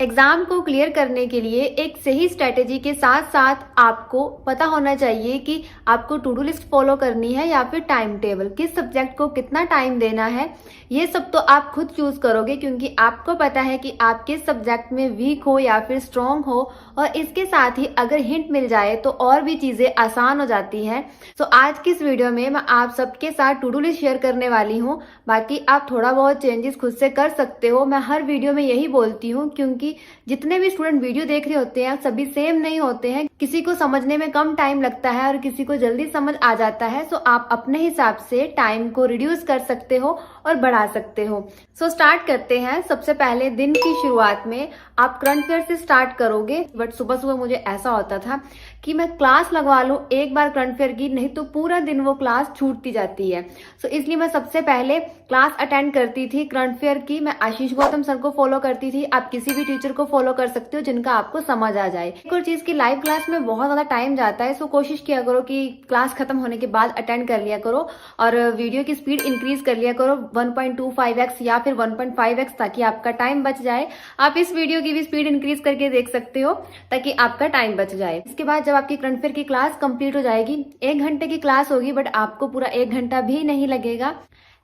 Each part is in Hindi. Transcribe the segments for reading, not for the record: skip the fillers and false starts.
एग्जाम को क्लियर करने के लिए एक सही स्ट्रेटेजी के साथ साथ आपको पता होना चाहिए कि आपको टू डू लिस्ट फॉलो करनी है या फिर टाइम टेबल, किस सब्जेक्ट को कितना टाइम देना है। ये सब तो आप खुद चूज करोगे क्योंकि आपको पता है कि आप किस सब्जेक्ट में वीक हो या फिर स्ट्रांग हो, और इसके साथ ही अगर हिंट मिल जाए तो और भी चीजें आसान हो जाती हैं। तो आज की इस वीडियो में मैं आप सबके साथ टू डू लिस्ट शेयर करने वाली हूँ। बाकी आप थोड़ा बहुत चेंजेस खुद से कर सकते हो। मैं हर वीडियो में यही बोलती हूँ क्योंकि जितने भी स्टूडेंट वीडियो देख रहे होते हैं सभी सेम नहीं होते हैं। किसी को समझने में कम टाइम लगता है और किसी को जल्दी समझ आ जाता है। सो आप अपने हिसाब से टाइम को रिड्यूस कर सकते हो और बढ़ा सकते हो। सो स्टार्ट करते हैं। सबसे पहले दिन की शुरुआत में आप करंट अफेयर से स्टार्ट करोगे। बट सुबह सुबह मुझे ऐसा होता था कि मैं क्लास लगवा लूं एक बार करंट अफेयर की, नहीं तो पूरा दिन वो क्लास छूटती जाती है। सो इसलिए मैं सबसे पहले क्लास अटेंड करती थी करंट अफेयर की। मैं आशीष गौतम सर को फॉलो करती थी। आप किसी भी टीचर को फॉलो कर सकते हो जिनका आपको समझ आ जाए। एक और चीज की लाइव क्लास में बहुत ज्यादा टाइम जाता है। सो कोशिश किया करो कि क्लास खत्म होने के बाद अटेंड कर लिया करो और वीडियो की स्पीड इंक्रीज कर लिया करो 1.25x या फिर 1.5x, ताकि आपका टाइम बच जाए। आप इस वीडियो की भी स्पीड इंक्रीज करके देख सकते हो ताकि आपका टाइम बच जाए। इसके बाद जब आपकी करंट अफेयर की क्लास कंप्लीट हो जाएगी, 1 घंटे की क्लास होगी बट आपको पूरा 1 घंटा भी नहीं लगेगा।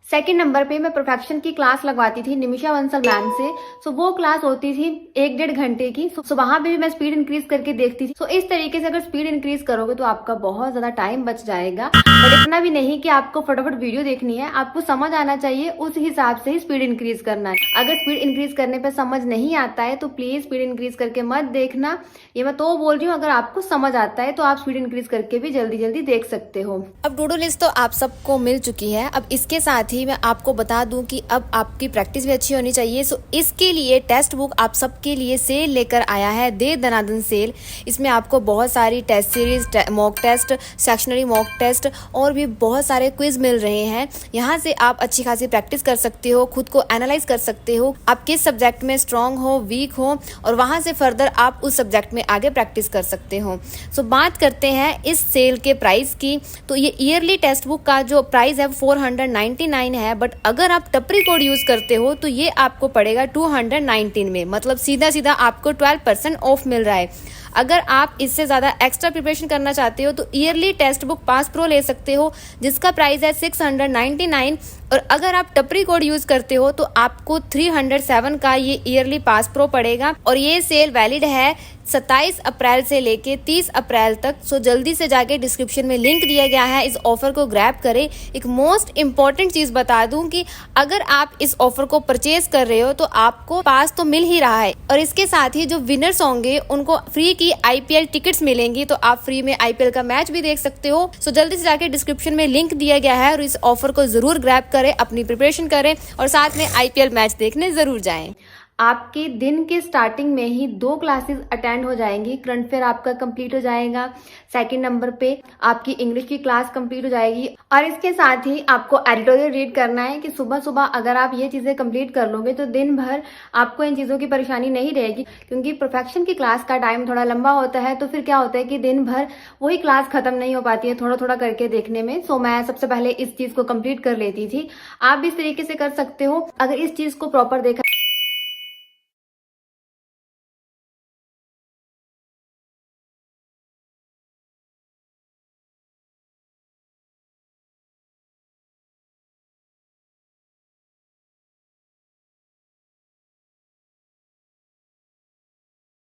सेकंड नंबर पे मैं परफेक्शन की क्लास लगवाती थी निमिषा बंसल मैम से। सो वो क्लास होती थी 1-1.5 घंटे की। सो वहां पे भी मैं स्पीड इंक्रीज करके देखती थी। सो इस तरीके से अगर स्पीड इंक्रीज करोगे तो आपका बहुत ज्यादा टाइम बच जाएगा। बट इतना भी नहीं कि आपको फटाफट वीडियो देखनी है, आपको समझ आना चाहिए, उस हिसाब से ही स्पीड इंक्रीज करना है। अगर स्पीड इंक्रीज करने पर समझ नहीं आता है तो प्लीज स्पीड इंक्रीज करके मत देखना। ये मैं तो बोल रही हूँ, अगर आपको समझ आता है तो आप स्पीड इंक्रीज करके भी जल्दी जल्दी देख सकते हो। अब टू डू लिस्ट तो आप सबको मिल चुकी है। अब इसके साथ ही मैं आपको बता दूं कि अब आपकी प्रैक्टिस भी अच्छी होनी चाहिए। सो इसके लिए टेक्स्ट बुक आप सबके लिए सेल लेकर आया है, दे दनादन सेल। इसमें आपको बहुत सारी test series, mock test, sectional mock test और भी बहुत सारे क्विज मिल रहे हैं। यहाँ से आप अच्छी खासी प्रैक्टिस कर सकते हो, खुद को एनालाइज कर सकते हो, आप किस सब्जेक्ट में स्ट्रांग हो, वीक हो, और वहाँ से फर्दर आप उस सब्जेक्ट में आगे प्रैक्टिस कर सकते हो। सो बात करते हैं इस सेल के प्राइस की। तो ये ईयरली टेक्स्ट बुक का जो प्राइस है 499 है, बट अगर आप टपरी कोड यूज करते हो तो ये आपको पड़ेगा 219 में। मतलब सीधा सीधा आपको 12% ऑफ मिल रहा है। अगर आप इससे ज्यादा एक्स्ट्रा प्रिपरेशन करना चाहते हो तो yearly text book pass pro ले सकते हो जिसका प्राइस है 699, और अगर आप टपरी कोड यूज करते हो तो आपको 307 का ये ईयरली पास प्रो पड़ेगा। और ये सेल वैलिड है 27 अप्रैल से लेके 30 अप्रैल तक। सो जल्दी से जाके डिस्क्रिप्शन में लिंक दिया गया है, इस ऑफर को ग्रैब करें। एक मोस्ट इंपॉर्टेंट चीज बता दूं कि अगर आप इस ऑफर को परचेज कर रहे हो तो आपको पास तो मिल ही रहा है, और इसके साथ ही जो विनर्स होंगे उनको फ्री की IPL टिकट्स मिलेंगी, तो आप फ्री में IPL का मैच भी देख सकते हो। सो जल्दी से जाके डिस्क्रिप्शन में लिंक दिया गया है और इस ऑफर को जरूर ग्रैब करें, अपनी प्रिपरेशन करें और साथ में IPL मैच देखने जरूर जाएं। आपके दिन के स्टार्टिंग में ही 2 क्लासेस अटेंड हो जाएंगी। करंट अफेयर आपका कंप्लीट हो जाएगा। सेकंड नंबर पे आपकी इंग्लिश की क्लास कंप्लीट हो जाएगी, और इसके साथ ही आपको एडिटोरियल रीड करना है कि सुबह सुबह अगर आप ये चीजें कंप्लीट कर लोगे तो दिन भर आपको इन चीजों की परेशानी नहीं रहेगी। क्योंकि परफेक्शन की क्लास का टाइम थोड़ा लंबा होता है, तो फिर क्या होता है कि दिन भर वही क्लास खत्म नहीं हो पाती है थोड़ा थोड़ा करके देखने में। सो मैं सबसे पहले इस चीज को कंप्लीट कर लेती थी। आप भी इस तरीके से कर सकते हो अगर इस चीज को प्रॉपर देखा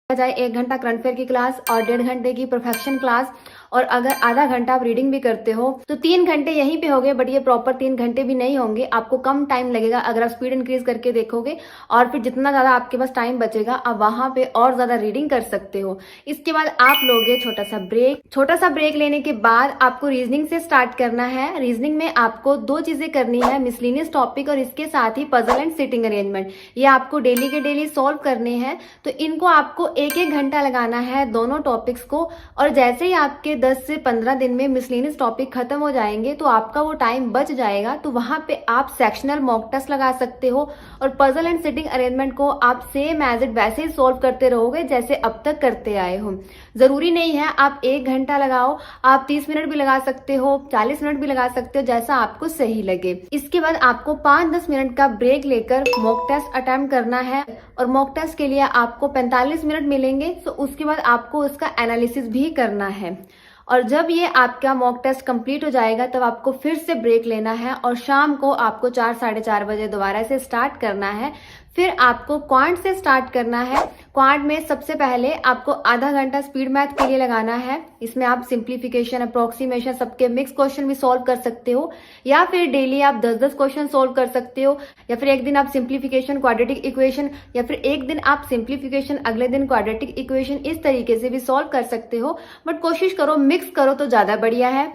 जाए। 1 घंटा करंट अफेयर की क्लास और 1.5 घंटे की परफेक्शन क्लास, और अगर आधा घंटा आप रीडिंग भी करते हो तो 3 घंटे यहीं पे हो गए। बट ये प्रॉपर 3 घंटे भी नहीं होंगे, आपको कम टाइम लगेगा अगर आप स्पीड इंक्रीज करके देखोगे। और फिर जितना ज्यादा आपके पास टाइम बचेगा आप वहां पे और ज्यादा रीडिंग कर सकते हो। इसके बाद आप लोगे छोटा सा ब्रेक। छोटा सा ब्रेक लेने के बाद आपको रीजनिंग से स्टार्ट करना है। रीजनिंग में आपको 2 चीजें करनी है, मिसलिनियस टॉपिक और इसके साथ ही पजल एंड सिटिंग अरेंजमेंट। ये आपको डेली के डेली सॉल्व करने हैं, तो इनको आपको 1-1 घंटा लगाना है दोनों टॉपिक्स को। और जैसे ही आपके 10 से 15 दिन में मिसलेनियस टॉपिक खत्म हो जाएंगे तो आपका वो टाइम बच जाएगा। तो वहां पे आप सेक्शनल मॉक टेस्ट लगा सकते हो और पजल एंड सिटिंग अरेंजमेंट को आप सेम एज इट वैसे ही सोल्व करते रहोगे जैसे अब तक करते आए हो। जरूरी नहीं है आप 1 घंटा लगाओ, आप 30 मिनट भी लगा सकते हो, 40 मिनट भी लगा सकते हो, जैसा आपको सही लगे। इसके बाद आपको 5-10 मिनट का ब्रेक लेकर मॉक टेस्ट अटेम्प्ट करना है और मॉक टेस्ट के लिए आपको 45 मिनट मिलेंगे। तो उसके बाद आपको उसका एनालिसिस भी करना है और जब ये आपका मॉक टेस्ट कंप्लीट हो जाएगा तब आपको फिर से ब्रेक लेना है और शाम को आपको 4-4:30 बजे दोबारा से स्टार्ट करना है। फिर आपको क्वांट से स्टार्ट करना है। क्वांट में सबसे पहले आपको आधा घंटा स्पीड मैथ के लिए लगाना है। इसमें आप सिंप्लीफिकेशन, अप्रोक्सीमेशन, सबके मिक्स क्वेश्चन भी सॉल्व कर सकते हो या फिर डेली आप 10-10 क्वेश्चन सॉल्व कर सकते हो या फिर एक दिन आप सिंप्लीफिकेशन, क्वाड्रेटिक इक्वेशन या फिर एक दिन आप सिंप्लीफिकेशन, अगले दिन क्वाड्रेटिक इक्वेशन, इस तरीके से भी सॉल्व कर सकते हो। बट कोशिश करो मिक्स करो तो ज्यादा बढ़िया है।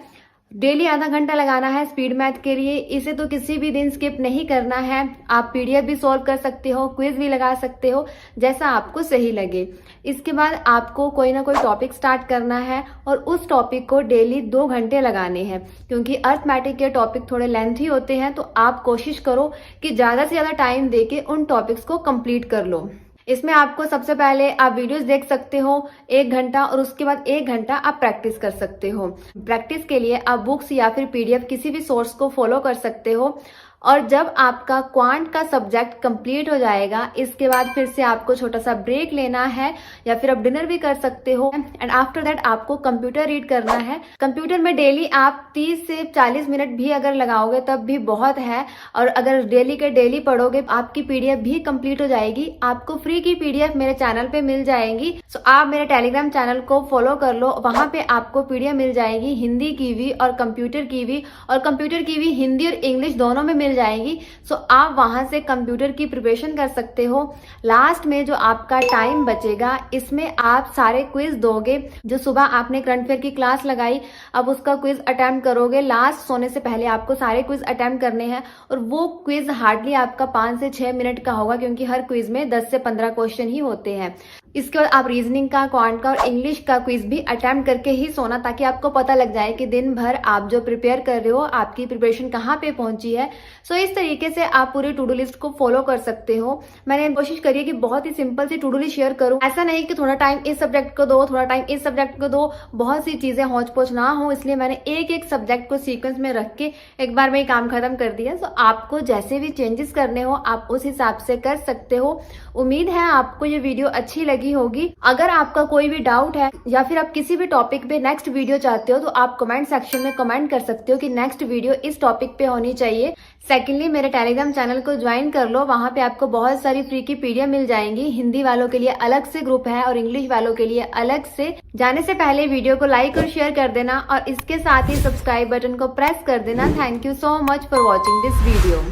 डेली आधा घंटा लगाना है स्पीड मैथ के लिए। इसे तो किसी भी दिन स्किप नहीं करना है। आप पीडीएफ भी सॉल्व कर सकते हो, क्विज भी लगा सकते हो, जैसा आपको सही लगे। इसके बाद आपको कोई ना कोई टॉपिक स्टार्ट करना है और उस टॉपिक को डेली 2 घंटे लगाने हैं। क्योंकि अर्थमेटिक के टॉपिक थोड़े लेंथी होते हैं तो आप कोशिश करो कि ज्यादा से ज्यादा टाइम देके उन टॉपिक्स को कंप्लीट कर लो। इसमें आपको सबसे पहले आप वीडियोस देख सकते हो 1 घंटा और उसके बाद 1 घंटा आप प्रैक्टिस कर सकते हो। प्रैक्टिस के लिए आप बुक्स या फिर पीडीएफ किसी भी सोर्स को फॉलो कर सकते हो। और जब आपका क्वांट का सब्जेक्ट कंप्लीट हो जाएगा इसके बाद फिर से आपको छोटा सा ब्रेक लेना है या फिर आप डिनर भी कर सकते हो एंड आफ्टर दैट आपको कंप्यूटर रीड करना है। कंप्यूटर में डेली आप 30 से 40 मिनट भी अगर लगाओगे तब भी बहुत है और अगर डेली के डेली पढ़ोगे आपकी पीडीएफ भी कंप्लीट हो जाएगी। आपको फ्री की पीडीएफ मेरे चैनल पे मिल जाएंगी। सो आप मेरे टेलीग्राम चैनल को फॉलो कर लो, वहां पे आपको पीडीएफ मिल जाएगी हिंदी की भी और कंप्यूटर की भी, और कंप्यूटर की भी हिंदी और इंग्लिश दोनों में मिल जाएगी। सो आप वहां से कंप्यूटर की प्रिपरेशन कर सकते हो। लास्ट में जो आपका टाइम बचेगा इसमें आप सारे क्विज दोगे। जो सुबह आपने करंट अफेयर की क्लास लगाई अब उसका क्विज अटेम्प्ट करोगे। लास्ट सोने से पहले आपको सारे क्विज अटेम्प्ट करने हैं और वो क्विज हार्डली आपका 5 से 6 मिनट का होगा क्योंकि हर क्विज में 10 से 15 क्वेश्चन ही होते हैं। इसके बाद आप रीजनिंग का, क्वांट का और इंग्लिश का क्विज भी अटेम्प्ट करके ही सोना, ताकि आपको पता लग जाए कि दिन भर आप जो प्रिपेयर कर रहे हो आपकी प्रिपरेशन कहाँ पे पहुंची है। सो इस तरीके से आप पूरी टू डू लिस्ट को फॉलो कर सकते हो। मैंने कोशिश करी है कि बहुत ही सिंपल सी टू डू लिस्ट शेयर करूं। ऐसा नहीं कि थोड़ा टाइम इस सब्जेक्ट को दो, थोड़ा टाइम इस सब्जेक्ट को दो, बहुत सी चीजें हौच पौच ना हो, इसलिए मैंने एक सब्जेक्ट को सीक्वेंस में रख के एक बार में ही काम खत्म कर दिया। सो आपको जैसे भी चेंजेस करने हो आप उस हिसाब से कर सकते हो। उम्मीद है आपको ये वीडियो अच्छी लगी होगी। अगर आपका कोई भी डाउट है या फिर आप किसी भी टॉपिक पे नेक्स्ट वीडियो चाहते हो तो आप कमेंट सेक्शन में कमेंट कर सकते हो कि नेक्स्ट वीडियो इस टॉपिक पे होनी चाहिए। सेकेंडली मेरे टेलीग्राम चैनल को ज्वाइन कर लो, वहां पे आपको बहुत सारी फ्री की पीडीएफ मिल जाएंगी। हिंदी वालों के लिए अलग से ग्रुप है और इंग्लिश वालों के लिए अलग से। जाने से पहले वीडियो को लाइक और शेयर कर देना और इसके साथ ही सब्सक्राइब बटन को प्रेस कर देना। Thank you so much for watching this video.